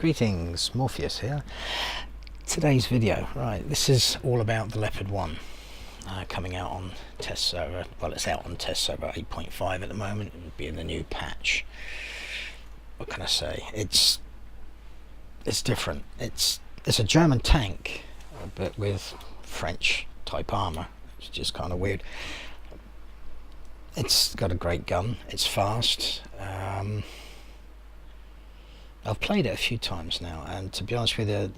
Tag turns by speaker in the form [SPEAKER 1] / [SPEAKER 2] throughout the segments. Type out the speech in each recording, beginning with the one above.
[SPEAKER 1] Greetings, Morpheus here. Today's video, right, this is all about the Leopard 1 coming out on test server. Well, it's out on test server 8.5 at the moment. It would be in the new patch. What can I say? It's different. It's a German tank, but with French type armor. It's just kind of weird. It's got a great gun. It's fast. I've played it a few times now, and to be honest with you,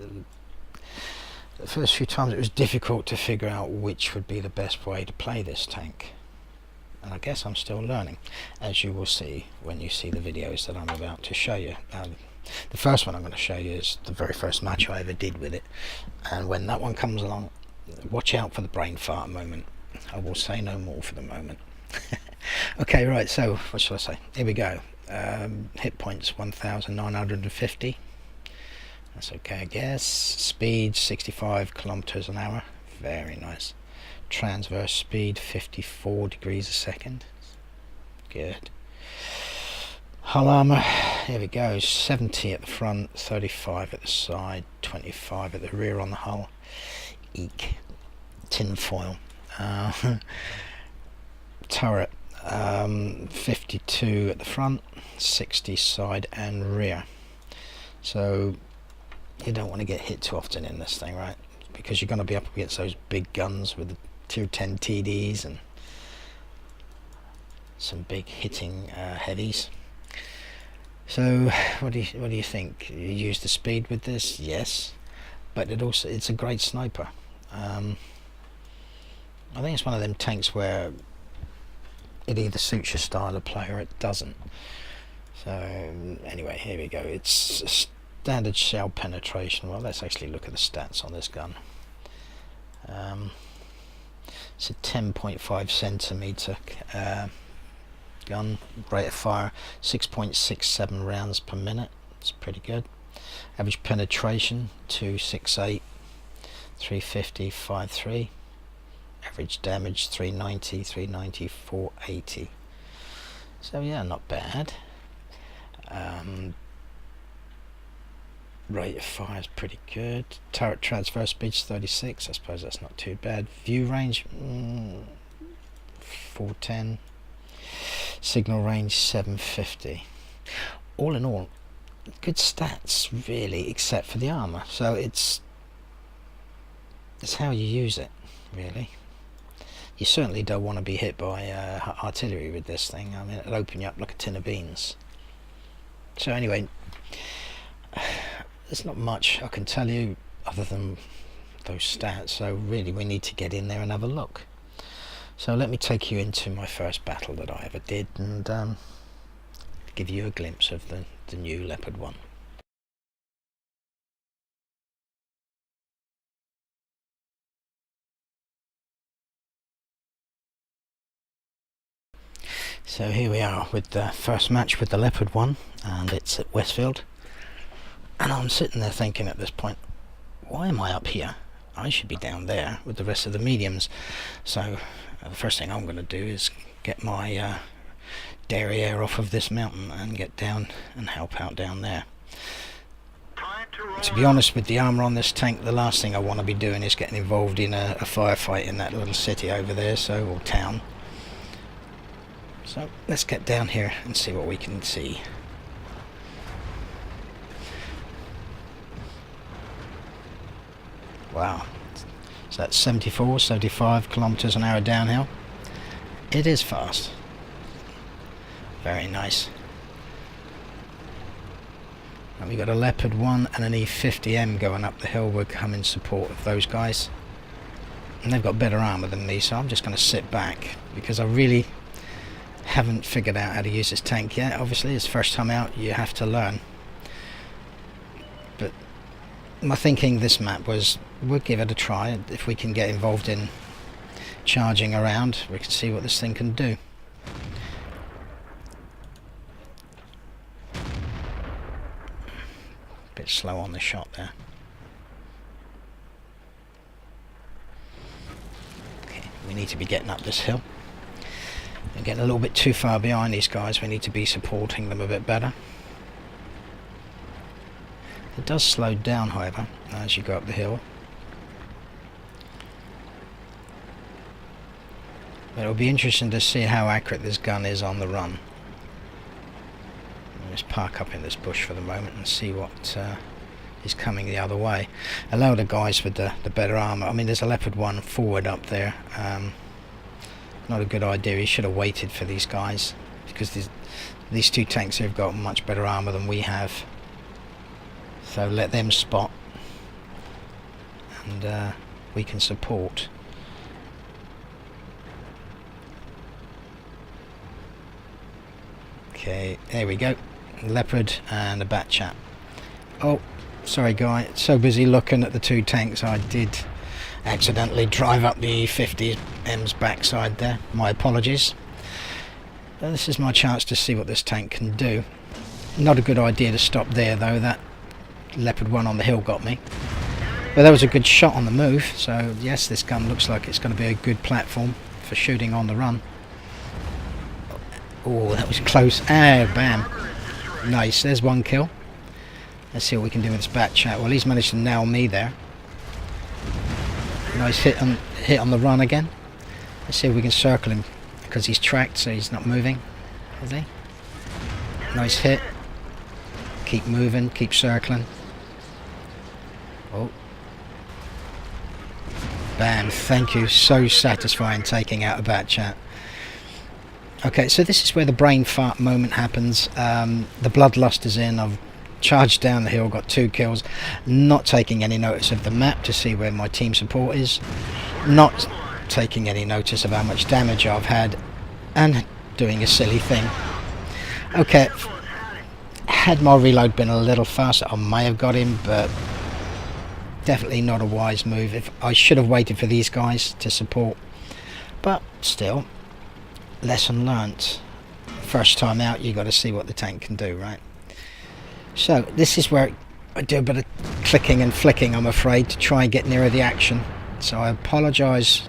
[SPEAKER 1] the first few times it was difficult to figure out which would be the best way to play this tank, and I guess I'm still learning, as you will see when you see the videos that I'm about to show you. The first one I'm going to show you is the very first match I ever did with it, and when that one comes along, watch out for the brain fart moment. I will say no more for the moment. Okay, right, so what shall I say? Here we go. Hit points 1950. That's okay, I guess. Speed 65 kilometers an hour. Very nice. Transverse speed 54 degrees a second. Good. Hull armor, here we go. 70 at the front, 35 at the side, 25 at the rear on the hull. Eek. Tin foil. Turret. 52 at the front, 60 side and rear. So you don't want to get hit too often in this thing, right? Because you're going to be up against those big guns with the 210 TDs and some big hitting heavies. So what do you think? You use the speed with this? Yes, but it's a great sniper. I think it's one of them tanks where it either suits your style of play or it doesn't. So anyway, here we go. It's a standard shell penetration. Well, let's actually look at the stats on this gun. It's a 10.5 centimeter gun. Rate of fire 6.67 rounds per minute. It's pretty good. Average penetration 268, 350, 53. Average damage 390, 390, 480. So yeah, not bad. Rate of fire is pretty good. Turret transfer speed 36. I suppose that's not too bad. View range 410. Signal range 750. All in all, good stats really, except for the armor. So it's how you use it, really. You certainly don't want to be hit by artillery with this thing. I mean, it'll open you up like a tin of beans. So anyway, there's not much I can tell you other than those stats. So really we need to get in there and have a look. So let me take you into my first battle that I ever did and give you a glimpse of the new Leopard 1. So here we are with the first match with the Leopard 1, and it's at Westfield. And I'm sitting there thinking at this point, why am I up here? I should be down there with the rest of the mediums. So the first thing I'm going to do is get my derriere off of this mountain and get down and help out down there. To be honest, with the armour on this tank, the last thing I want to be doing is getting involved in a firefight in that little city over there, or town. So let's get down here and see what we can see. Wow, so that's 74, 75 kilometers an hour downhill. It is fast. Very nice. And we got a Leopard 1 and an E50M going up the hill. We'll come in support of those guys. And they've got better armour than me, so I'm just going to sit back because I really haven't figured out how to use this tank yet. Obviously it's first time out, you have to learn, but my thinking this map was we'll give it a try. If we can get involved in charging around, we can see what this thing can do. Bit slow on the shot there. Okay, we need to be getting up this hill. We're getting a little bit too far behind these guys. We need to be supporting them a bit better. It does slow down, however, as you go up the hill. But it'll be interesting to see how accurate this gun is on the run. Let's park up in this bush for the moment and see what is coming the other way. Allow the guys with the better armour. I mean, there's a Leopard 1 forward up there. Not a good idea. He should have waited for these guys, because these two tanks here have got much better armour than we have. So let them spot, and we can support. Okay, there we go. Leopard and a bat chat. Oh, sorry guy, so busy looking at the two tanks I did accidentally drive up the 50M's backside there. My apologies. This is my chance to see what this tank can do. Not a good idea to stop there though. That Leopard 1 on the hill got me. But that was a good shot on the move, so yes, this gun looks like it's going to be a good platform for shooting on the run. Oh, that was close. Oh, bam. Nice, there's one kill. Let's see what we can do with this bat chat. Well, he's managed to nail me there. Nice hit on the run again. Let's see if we can circle him, because he's tracked, so he's not moving, is he? Nice hit. Keep moving, keep circling. Oh. Bam, thank you. So satisfying taking out a bat chat. Okay, so this is where the brain fart moment happens. The bloodlust is in. I've charged down the hill, got 2 kills, not taking any notice of the map to see where my team support is, not taking any notice of how much damage I've had, and doing a silly thing. Okay, had my reload been a little faster, I may have got him, but definitely not a wise move. If I should have waited for these guys to support, but still, lesson learnt. First time out, you got to see what the tank can do, right? So this is where I do a bit of clicking and flicking, I'm afraid, to try and get nearer the action. So I apologise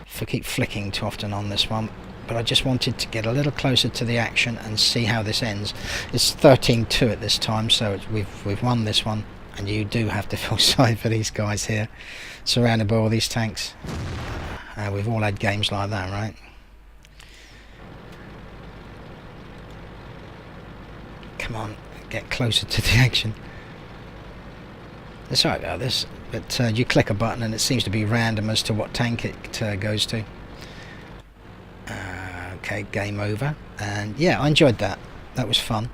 [SPEAKER 1] for keep flicking too often on this one, but I just wanted to get a little closer to the action and see how this ends. It's 13-2 at this time, so we've won this one, and you do have to feel sorry for these guys here, surrounded by all these tanks. We've all had games like that, right? Come on, get closer to the action. Sorry about this, but you click a button and it seems to be random as to what tank it goes to. Okay, game over. And yeah, I enjoyed that. That was fun.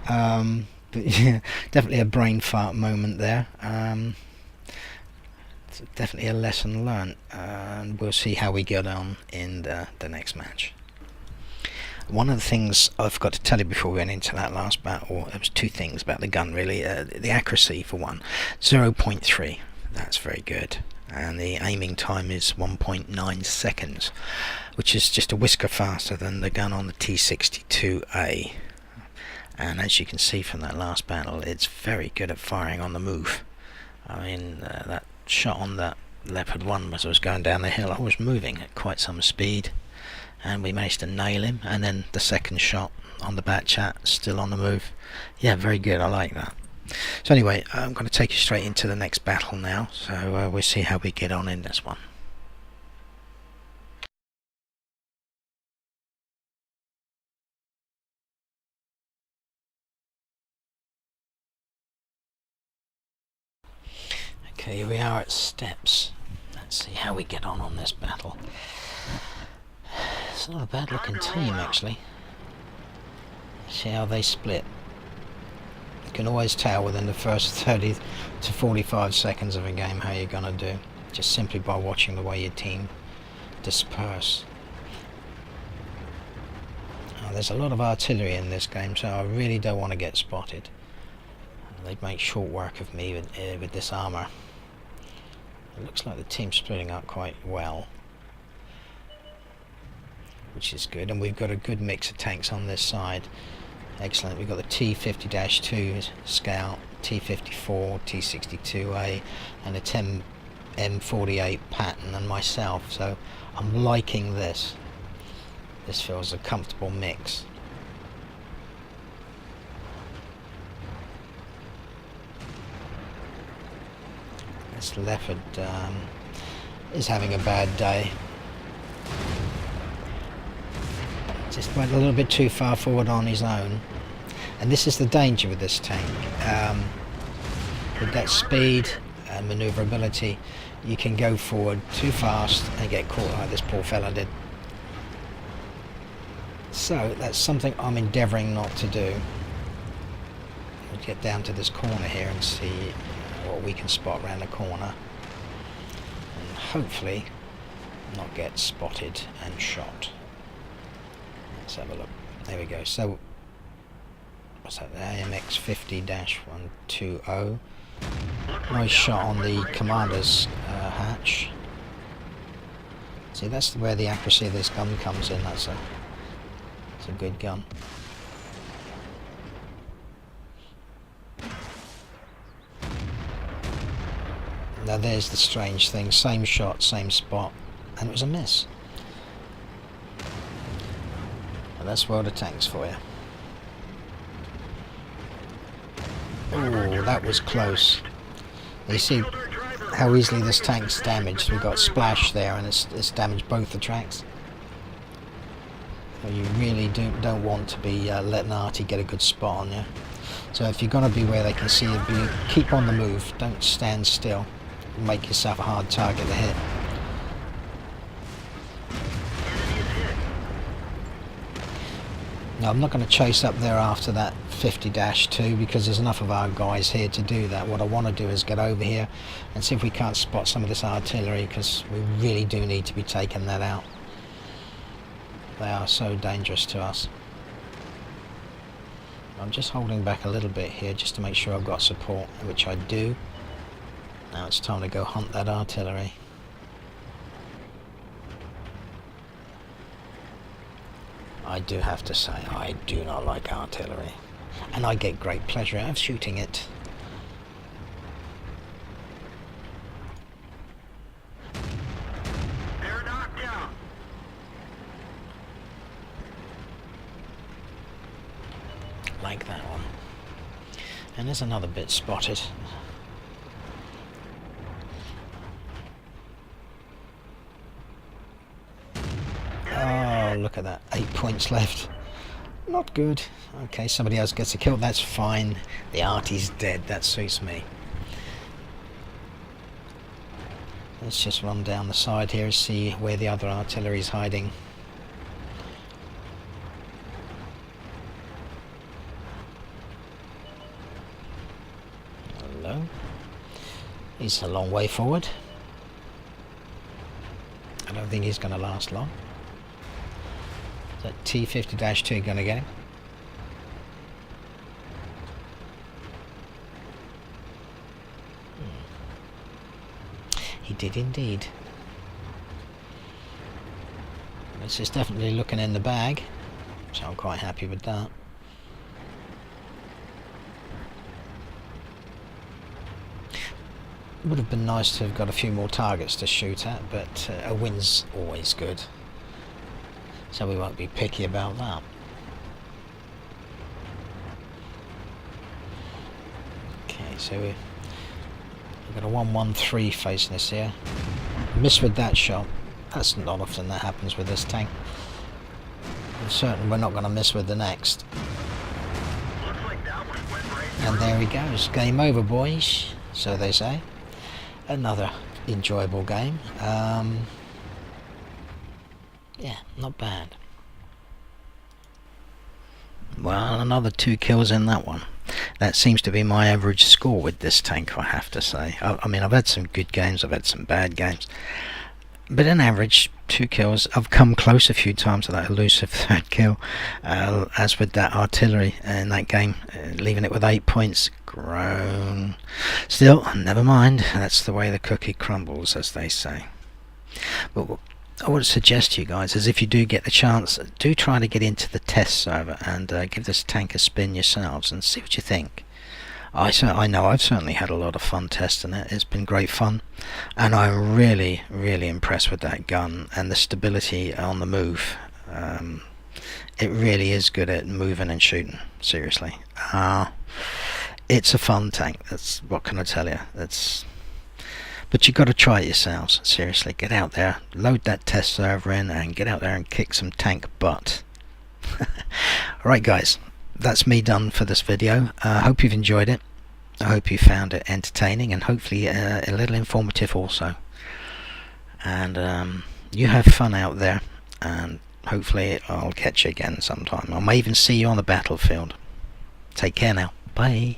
[SPEAKER 1] But yeah, definitely a brain fart moment there. It's definitely a lesson learned, and we'll see how we get on in the next match. One of the things I forgot to tell you before we went into that last battle, there was 2 things about the gun really. The accuracy for one, 0.3, that's very good, and the aiming time is 1.9 seconds, which is just a whisker faster than the gun on the T62A. And as you can see from that last battle, it's very good at firing on the move. I mean, that shot on that Leopard 1 as I was going down the hill, I was moving at quite some speed, and we managed to nail him. And then the second shot on the bat chat, still on the move. Yeah, very good, I like that. So anyway, I'm going to take you straight into the next battle now, so we'll see how we get on in this one. Okay, here we are at steps. Let's see how we get on this battle. It's not a bad looking team actually. See how they split. You can always tell within the first 30 to 45 seconds of a game how you're gonna do, just simply by watching the way your team disperse. There's a lot of artillery in this game, so I really don't want to get spotted. They make short work of me with this armour. It looks like the team's splitting up quite well, which is good, and we've got a good mix of tanks on this side. Excellent. We've got the T50-2 Scout, T54, T62A, and a 10M48 Patton, and myself, so I'm liking this. This feels a comfortable mix. This Leopard is having a bad day. Just went a little bit too far forward on his own, and this is the danger with this tank. With that speed and manoeuvrability, you can go forward too fast and get caught like this poor fella did. So that's something I'm endeavouring not to do. We'll get down to this corner here and see what we can spot around the corner, and hopefully not get spotted and shot. Let's have a look. There we go. So what's that? The AMX 50-120. Nice shot on the commander's hatch. See, that's where the accuracy of this gun comes in. That's a good gun. Now there's the strange thing. Same shot, same spot, and it was a miss. And that's World of Tanks for you. Oh, that was close. You see how easily this tank's damaged. We've got splash there, and it's damaged both the tracks. So you really don't want to be letting Artie get a good spot on you. So if you're going to be where they can see you, keep on the move. Don't stand still. Make yourself a hard target to hit. Now, I'm not going to chase up there after that 50-2 because there's enough of our guys here to do that. What I want to do is get over here and see if we can't spot some of this artillery, because we really do need to be taking that out. They are so dangerous to us. I'm just holding back a little bit here just to make sure I've got support, which I do. Now it's time to go hunt that artillery. I do have to say, I do not like artillery, and I get great pleasure out of shooting it.
[SPEAKER 2] They're knocked down.
[SPEAKER 1] Like that one. And there's another bit spotted. Oh, look at that. 8 points left. Not good. Okay, somebody else gets a kill. That's fine. The Artie's dead. That suits me. Let's just run down the side here and see where the other artillery's hiding. Hello. He's a long way forward. I don't think he's going to last long. Is that T50-2 going to get him? He did indeed. This is definitely looking in the bag, so I'm quite happy with that. Would have been nice to have got a few more targets to shoot at, but a win's always good, so we won't be picky about that. Okay, so we've got a 113 facing us here. Miss with that shot. That's not often that happens with this tank. And certainly we're not going to miss with the next. And there he goes. Game over, boys, so they say. Another enjoyable game. Yeah, not bad. Well, another 2 kills in that one. That seems to be my average score with this tank, I have to say. I mean, I've had some good games, I've had some bad games, but on average 2 kills. I've come close a few times to that elusive 3rd kill, as with that artillery in that game, leaving it with 8 points. Groan. Still, never mind, that's the way the cookie crumbles, as they say. But what I would suggest to you guys is, if you do get the chance, do try to get into the test server and give this tank a spin yourselves and see what you think. I know I've certainly had a lot of fun testing it. It's been great fun, and I'm really impressed with that gun and the stability on the move. It really is good at moving and shooting, seriously. It's a fun tank, that's what can I tell you. But you've got to try it yourselves. Seriously, get out there, load that test server in, and get out there and kick some tank butt. Alright guys, that's me done for this video. I hope you've enjoyed it. I hope you found it entertaining and hopefully a little informative also. And you have fun out there, and hopefully I'll catch you again sometime. I may even see you on the battlefield. Take care now. Bye.